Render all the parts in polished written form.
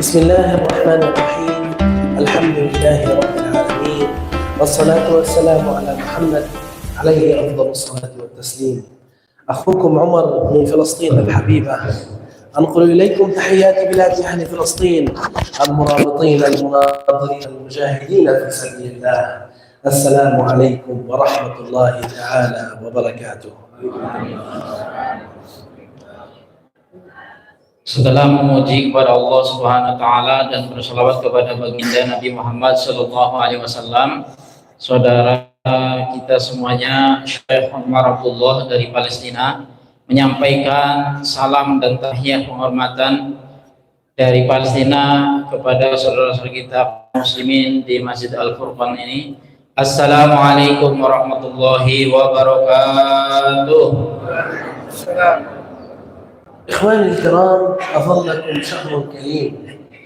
بسم الله الرحمن الرحيم. الحمد لله رب العالمين، والصلاة والسلام على محمد عليه أفضل الصلاة والتسليم. أخوكم عمر من فلسطين الحبيبة، أنقل إليكم تحيات بلاد أهل فلسطين المرابطين المناضلين المجاهدين في سبيل الله. السلام عليكم ورحمة الله تعالى وبركاته. Setelah memuji kepada Allah Subhanahu wa taala dan berselawat kepada baginda Nabi Muhammad sallallahu alaihi wasallam, saudara kita semuanya Syekh Umar Abdullah dari Palestina menyampaikan salam dan tahiyat penghormatan dari Palestina kepada saudara-saudara kita muslimin di Masjid Al-Furqan ini. Assalamualaikum warahmatullahi wabarakatuh. إخواني الكرام، أظلكم شهر كريم،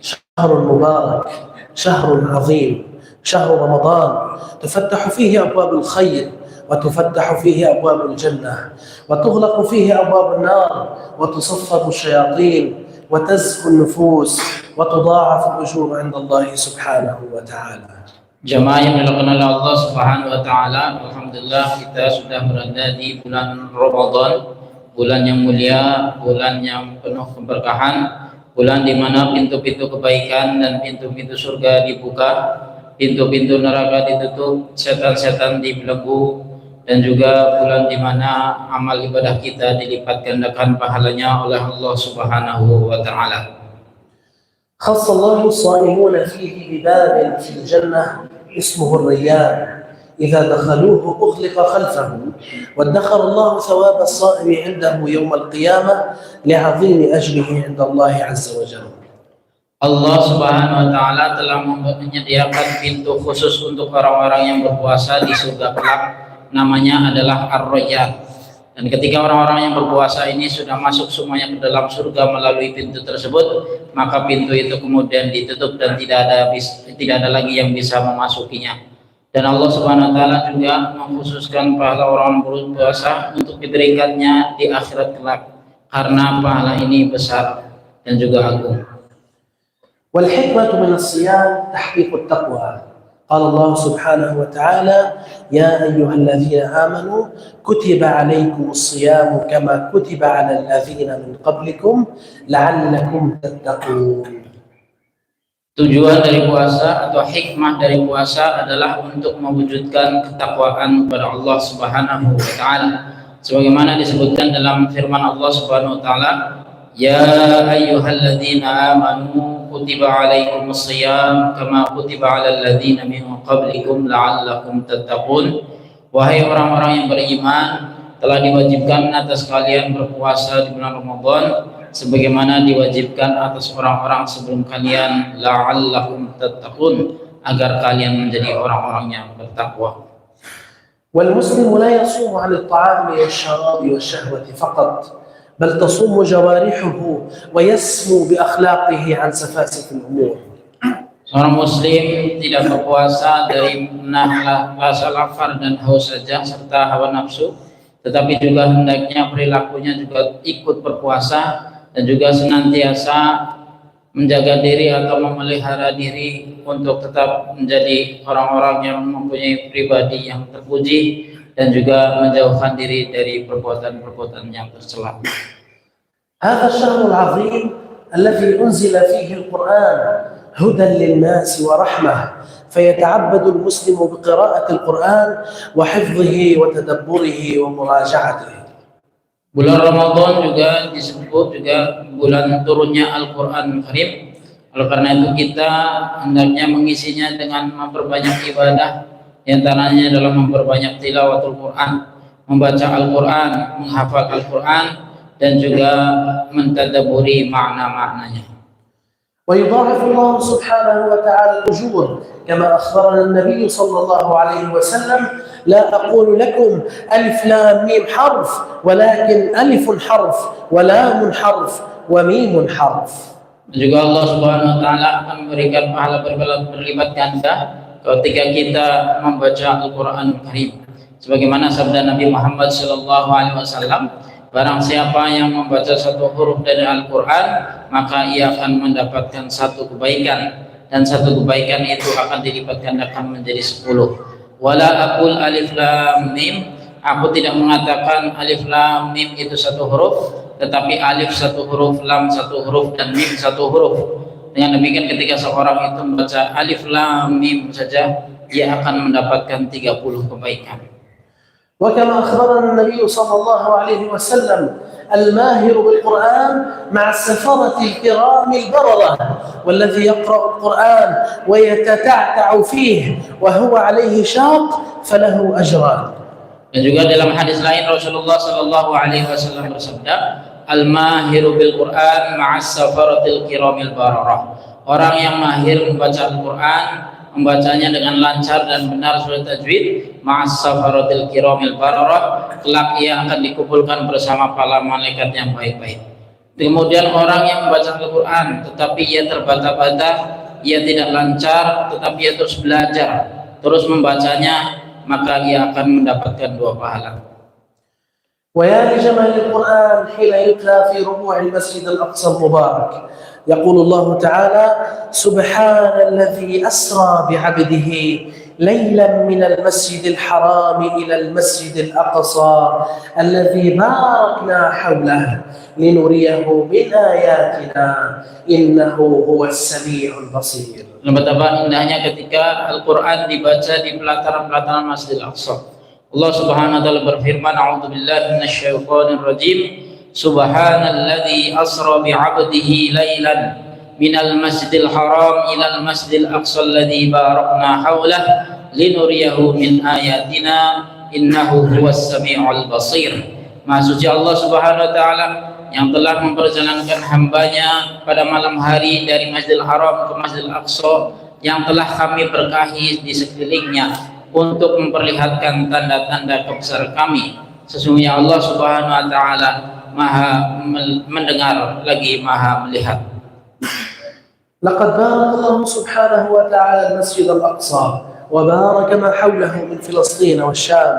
شهر مبارك، شهر عظيم، شهر رمضان تفتح فيه أبواب الخير، وتفتح فيه أبواب الجنة، وتغلق فيه أبواب النار، وتصفد الشياطين، وتزكو النفوس، وتضاعف الأجور عند الله سبحانه وتعالى. Jamaah yang dilakukan oleh Allah Subhanahu wa taala, alhamdulillah kita sudah berada di bulan Ramadan, bulan yang mulia, bulan yang penuh keberkahan, bulan di mana pintu-pintu kebaikan dan pintu-pintu surga dibuka, pintu-pintu neraka ditutup, setan-setan dibelenggu, dan juga bulan di mana amal ibadah kita dilipat gandakan pahalanya oleh Allah Subhanahu wa taala. خص الله الصائمون فيه بباب في الجنة اسمه الريان، إذا دخلوه أغلق خلفه، وادخر الله ثواب الصائم عنده يوم القيامة لعظيم أجره عند الله عز وجل. Allah Subhanahu wa taala telah menyediakan pintu khusus untuk orang-orang yang berpuasa di surga kelak, namanya adalah Ar-Rayyan. Dan ketika orang-orang yang berpuasa ini sudah masuk semuanya ke dalam surga melalui pintu tersebut, maka pintu itu kemudian ditutup dan tidak ada lagi yang bisa memasukinya. Dan Allah Subhanahu wa taala juga mengkhususkan pahala orang berpuasa untuk diberikannya di akhirat kelak, karena pahala ini besar dan juga agung. والحكمة من الصيام تحقيق التقوى. قال الله سبحانه وتعالى: يا أيها الذين آمنوا كتب عليكم الصيام كما كتب على الذين من قبلكم لعلكم تتقون. Tujuan dari puasa atau hikmah dari puasa adalah untuk mewujudkan ketakwaan kepada Allah Subhanahu wa taala. Sebagaimana disebutkan dalam firman Allah Subhanahu wa taala, "Ya ayyuhalladzina amanu kutiba alaikumus shiyam kama kutiba 'alal ladzina min qablikum la'allakum tattaqun." Wahai orang-orang yang beriman, telah diwajibkan atas kalian berpuasa di bulan Ramadan sebagaimana diwajibkan atas orang-orang sebelum kalian, la'allakum tattaqun, agar kalian menjadi orang-orang yang bertakwa. والمسلم لا يصوم عن الطعام والشراب والشهوة فقط، بل تصوم جوارحه ويسمو بأخلاقه عن سفاسف الأمور. Seorang muslim tidak berpuasa dari menahan rasa lapar dan haus saja serta hawa nafsu, tetapi juga hendaknya perilakunya juga ikut berpuasa dan juga senantiasa menjaga diri atau memelihara diri untuk tetap menjadi orang-orang yang mempunyai pribadi yang terpuji dan juga menjauhkan diri dari perbuatan-perbuatan yang tercela. هذا الشهر العظيم الذي أنزل فيه القرآن هدى للناس ورحمة، فيتعبد المسلم بقراءة القرآن وحفظه وتدبره ومراجعته. Bulan Ramadan juga disebut juga bulan turunnya Al-Quran Karim. Oleh karena itu kita hendaknya mengisinya dengan memperbanyak ibadah, di antaranya adalah memperbanyak tilawatul Quran, membaca Al-Quran, menghafal Al-Quran, dan juga mentadaburi makna-maknanya. ويضاعف الله سبحانه وتعالى الأجور كما أخبرنا النبي صلى الله عليه وسلم: لا أقول لكم ألف لام ميم حرف، ولكن ألف حرف ولام حرف وميم حرف. Juga Allah Subhanahu wa taala akan memberikan pahala berlipat ganda ketika kita membaca Al-Qur'an Karim. Sebagaimana sabda Nabi Muhammad sallallahu alaihi wasallam, barang siapa yang membaca satu huruf dari Al-Quran, maka ia akan mendapatkan satu kebaikan, dan satu kebaikan itu akan dilipat gandakan menjadi 10. Wala aqul alif lam mim, aku tidak mengatakan alif lam mim itu satu huruf, tetapi alif satu huruf, lam satu huruf, dan mim satu huruf. Dengan demikian ketika seorang itu membaca alif lam mim saja, ia akan mendapatkan 30 kebaikan. وكما أخبرنا النبي صلى الله عليه وسلم الماهر بالقرآن مع السفرة الكرام البررة والذي يقرأ القرآن ويتتعتع فيه وهو عليه شاق فله أجران. Dan juga dalam hadis lain Rasulullah sallallahu alaihi wasallam bersabda, al-mahiru bil Qur'an ma'as safaratil kiramil bararah. Orang yang mahir membaca Al-Qur'an, membacanya dengan lancar dan benar sesuai tajwid, ma'as safaratil kiramil bararah, kelak ia akan dikumpulkan bersama para malaikat yang baik-baik. Kemudian orang yang membaca Al-Qur'an tetapi ia terbata-bata, ia tidak lancar, tetapi ia terus belajar, terus membacanya, maka ia akan mendapatkan 2 pahala. ويا لجمال القرآن حين يتلى في ربوع المسجد الأقصى المبارك، يقول الله تعالى: سبحان الذي أسرى بعبده ليلا من المسجد الحرام إلى المسجد الأقصى الذي باركنا حوله لنريه من آياتنا إنه هو السميع البصير. Betapa indahnya ketika Al-Quran dibaca di pelataran-pelataran Masjidil Aqsa. Allah Subhanahu wa taala berfirman, a'udzubillahi minasyaitonir rajim, subhanalladzi asra bi'abdihi lailan minal masjidil haram ilal masjidil aqsa alladzi barakna haulah linuriyahu min ayatina innahu huwas samiul basir. Maha suci Allah Subhanahu wa taala yang telah memperjalankan hambanya pada malam hari dari Masjidil Haram ke Masjidil Aqsa, yang telah kami berkahi di sekelilingnya untuk memperlihatkan tanda-tanda kebesaran kami. Sesungguhnya Allah Subhanahu wa taala Maha mendengar lagi Maha melihat. لقد بارك الله سبحانه وتعالى المسجد الأقصى وبارك ما حوله من فلسطين والشام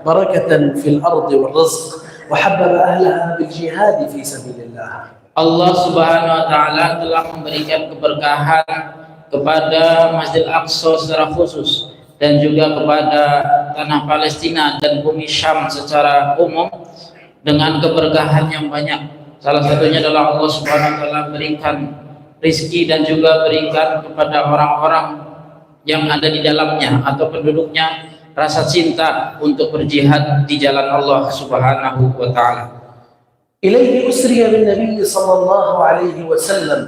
بركة في الأرض والرزق وحبب أهلها بالجهاد في سبيل الله. Allah Subhanahu wa taala telah memberikan keberkahan kepada Masjidil Aqsa secara khusus, dan juga kepada tanah Palestina dan bumi Syam secara umum dengan keberkahan yang banyak. Salah satunya adalah Allah Subhanahu wa taala berikan rizki dan juga berikan kepada orang-orang yang ada di dalamnya atau penduduknya rasa cinta untuk berjihad di jalan Allah Subhanahu wa taala. إليه أسري بالنبي صلى الله عليه وسلم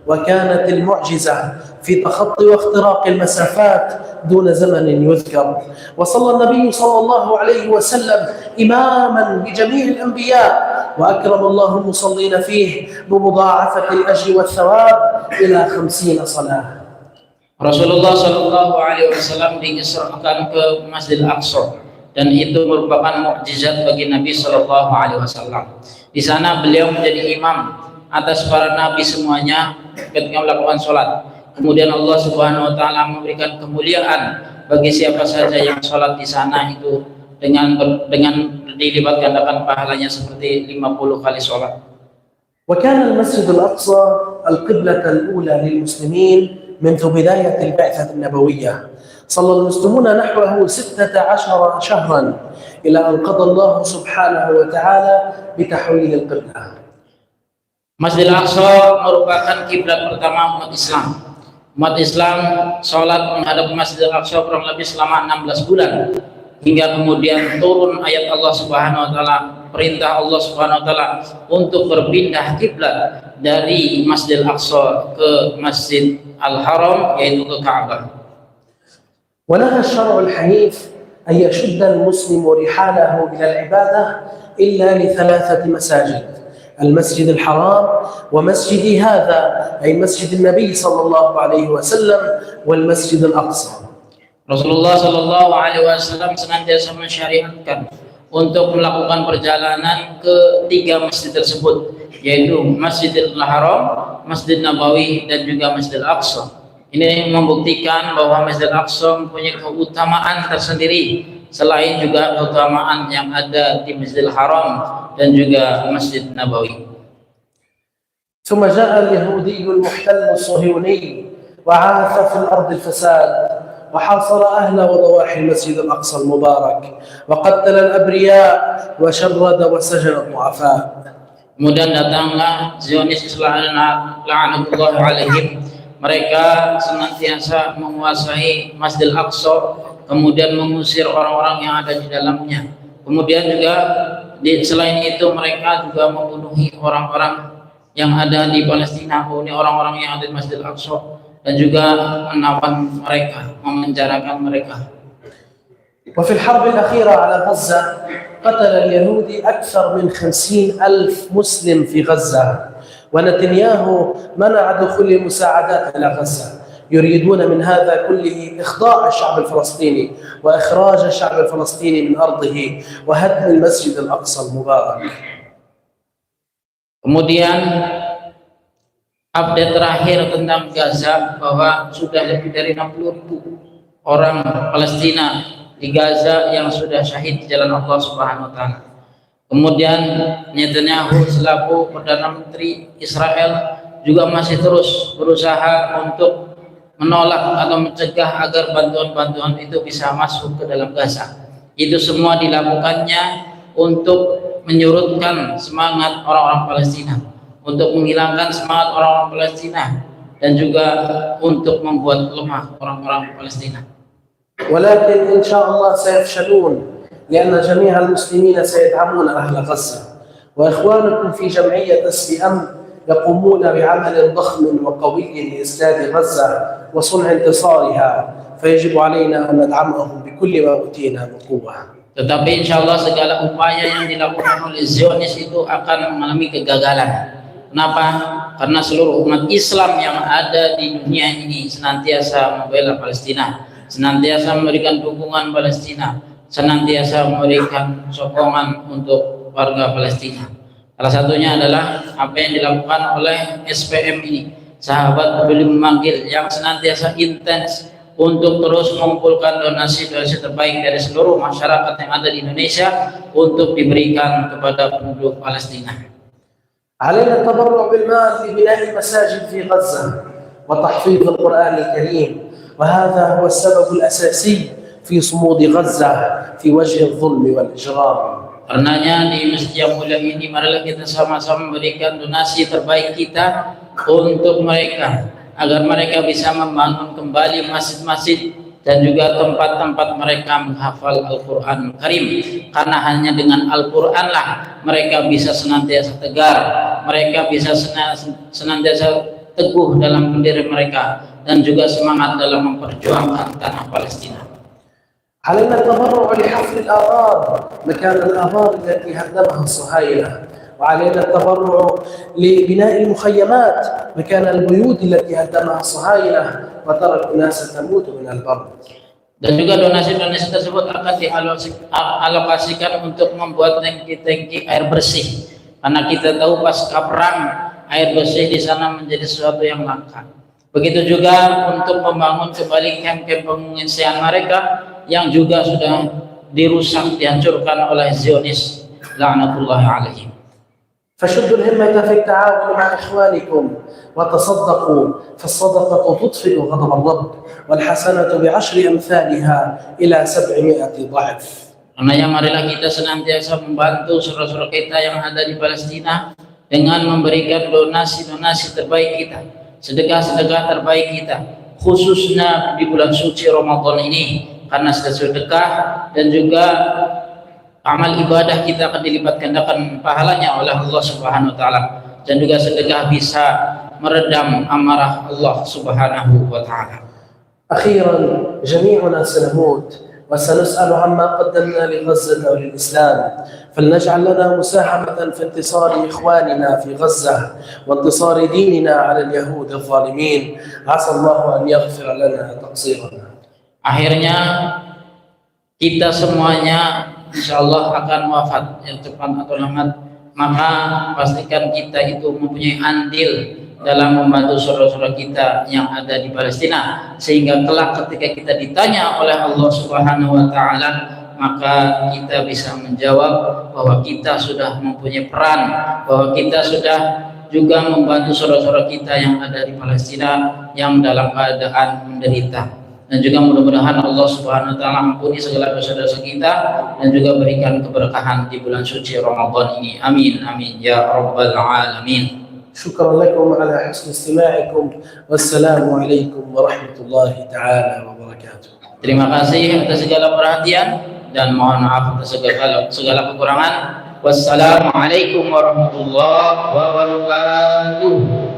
وكانت المعجزة في تخطي واختراق المسافات دون زمن يذكر، وصلى النبي صلى الله عليه وسلم إماما بجميع الأنبياء، وأكرم الله المصلين فيه بمضاعفة الأجر والثواب إلى 50 صلاة. Rasulullah Shallallahu Alaihi Wasallam diisrakan ke Masjidil Aqsa, dan itu merupakan mukjizat bagi Nabi Shallallahu Alaihi Wasallam. Di sana beliau menjadi imam atas para nabi semuanya ketika melakukan sholat. Kemudian Allah Subhanahu Wa Taala memberikan kemuliaan bagi siapa saja yang sholat di sana itu dengan dilipat gandakan pahalanya seperti 50 kali sholat. وكان المسجد الأقصى القبلة الأولى للمسلمين منذ بداية البعثة النبوية. صلى المسلمون نحوه 16 شهرا إلى أن قضى الله سبحانه وتعالى بتحويل القبلة. Masjidil Aqsa merupakan kiblat pertama umat Islam. Umat Islam sholat menghadap Masjidil Aqsa kurang lebih selama 16 bulan, hingga kemudian turun ayat Allah Subhanahu wa taala, perintah Allah Subhanahu wa taala untuk berpindah kiblat dari Masjidil Aqsa ke Masjid Al-Haram, yaitu ke Ka'bah. ونهى الشرع الحنيف أن يشد المسلم رحاله إلى العبادة إلا لثلاثة مساجد: المسجد الحرام، ومسجد هذا أي مسجد النبي صلى الله عليه وسلم، والمسجد الأقصى. Rasulullah Shallallahu Alaihi Wasallam senantiasa mensyariatkan untuk melakukan perjalanan ke 3 masjid tersebut, yaitu Masjidil Haram, Masjid Nabawi, dan juga Masjidil Aqsa. Ini membuktikan bahwa Masjidil Aqsa mempunyai keutamaan tersendiri selain juga keutamaan yang ada di Masjidil Haram dan juga Masjid Nabawi. ثم جاء اليهودي المحتل الصهيوني وعاث في الأرض الفساد وحاصر أهل وضواحي المسجد الأقصى المبارك وقتل الأبرياء وشرد وسجن الضعفاء. Kemudian datanglah Zionis Islam la'anatullah alaihim. Mereka senantiasa menguasai Masjidil Aqsa, kemudian mengusir orang-orang yang ada di dalamnya. Kemudian juga selain itu mereka juga membunuhi orang-orang yang ada di Palestina, orang-orang yang ada di Masjidil Aqsa, dan juga menawan mereka, memenjarakan mereka. وفي الحرب الأخيرة على غزة قتل اليهود أكثر من 50,000 مسلم في غزة، ونتنياهو منع دخول المساعدات إلى غزة. يريدون من هذا كله إخضاع الشعب الفلسطيني وإخراج الشعب الفلسطيني من أرضه وهدم المسجد الأقصى المبارك. Kemudian update terakhir tentang Gaza bahwa sudah lebih dari 60.000 orang Palestina di Gaza yang sudah syahid di jalan Allah Subhanahu wa taala. Kemudian Netanyahu selaku Perdana Menteri Israel juga masih terus berusaha untuk menolak atau mencegah agar bantuan-bantuan itu bisa masuk ke dalam Gaza. Itu semua dilakukannya untuk menyurutkan semangat orang-orang Palestina, untuk menghilangkan semangat orang-orang Palestina, dan juga untuk membuat lemah orang-orang Palestina. ولكن إن شاء الله سيفشلون لأن جميع المسلمين سيدعمون أهل غزة، وإخوانكم في جمعية SPM يقومون بعمل ضخم وقوي لإسناد غزة وصنع انتصارها، فيجب علينا أن ندعمهم بكل ما أوتينا من قوة. Tetapi insya Allah segala upaya yang dilakukan oleh Zionis itu akan mengalami kegagalan. Kenapa? Karena seluruh umat Islam yang ada di dunia ini senantiasa membela Palestina, senantiasa memberikan dukungan Palestina, senantiasa memberikan sokongan untuk warga Palestina. Salah satunya adalah apa yang dilakukan oleh SPM ini, sahabat peduli memanggil, yang senantiasa intens untuk terus mengumpulkan donasi-donasi terbaik dari seluruh masyarakat yang ada di Indonesia untuk diberikan kepada penduduk Palestina. علينا التبرع بالمال لبناء المساجد في غزة وتحفيظ القرآن الكريم، وهذا هو السبب الأساسي في صمود غزة في وجه الظلم والإجرام. Karenanya di masjid yang mulia ini marilah kita sama-sama memberikan donasi terbaik kita untuk mereka, agar mereka bisa membangun kembali masjid-masjid dan juga tempat-tempat mereka menghafal Al-Quran Karim. Karena hanya dengan Al-Quran lah mereka bisa senantiasa tegar, mereka bisa senantiasa teguh dalam pendiri mereka, dan juga semangat dalam memperjuangkan tanah Palestina. علينا التبرع لحفر الآبار مكان الآبار التي هدمها الصهاينة، وعلينا التبرع لبناء المخيمات مكان البيوت التي هدمها الصهاينة وترك الناس تموت من البرد. Dan juga donasi-donasi tersebut akan dialokasikan untuk membuat tangki-tangki air bersih, karena kita tahu pasca perang air bersih di sana menjadi sesuatu yang langka. Begitu juga untuk membangun kembali kamp-kamp pengungsian mereka yang juga sudah dirusak, dihancurkan oleh Zionis laknatullah alaihim. فشدوا الهمة في التعاون مع إخوانكم وتصدقوا، فالصدقة تطفئ غضب الرب والحسنة بعشر أمثالها إلى 700 ضعف. Karena marilah kita senantiasa membantu saudara-saudara kita yang ada di Palestina dengan memberikan donasi-donasi terbaik kita, sedekah-sedekah terbaik kita, khususnya di bulan suci Ramadan ini, karena sedekah dan juga amal ibadah kita akan dilipat gandakan pahalanya oleh Allah Subhanahu wa taala, dan juga sedekah bisa meredam amarah Allah Subhanahu wa taala. أخيرا جميعنا سنموت وسنسأل عما قدمنا لغزة وللإسلام، فلنجعل لنا مساهمة في انتصار إخواننا في غزة وانتصار ديننا على اليهود الظالمين. عسى الله أن يغفر لنا تقصيرنا. Akhirnya kita semuanya insya Allah akan wafat yang cepat atau lambat, maka pastikan kita itu mempunyai andil dalam membantu saudara-saudara kita yang ada di Palestina, sehingga kelak ketika kita ditanya oleh Allah Subhanahu wa taala maka kita bisa menjawab bahwa kita sudah mempunyai peran, bahwa kita sudah juga membantu saudara-saudara kita yang ada di Palestina yang dalam keadaan menderita. Dan juga mudah-mudahan Allah Subhanahu wa taala ampuni segala dosa-dosa kita dan juga berikan keberkahan di bulan suci Ramadan ini. Amin amin ya rabbal alamin. شكرا لكم على حسن استماعكم والسلام عليكم ورحمة الله تعالى وبركاته. Terima kasih atas segala perhatian dan mohon maaf atas segala kekurangan. Wassalamualaikum warahmatullahi wabarakatuh.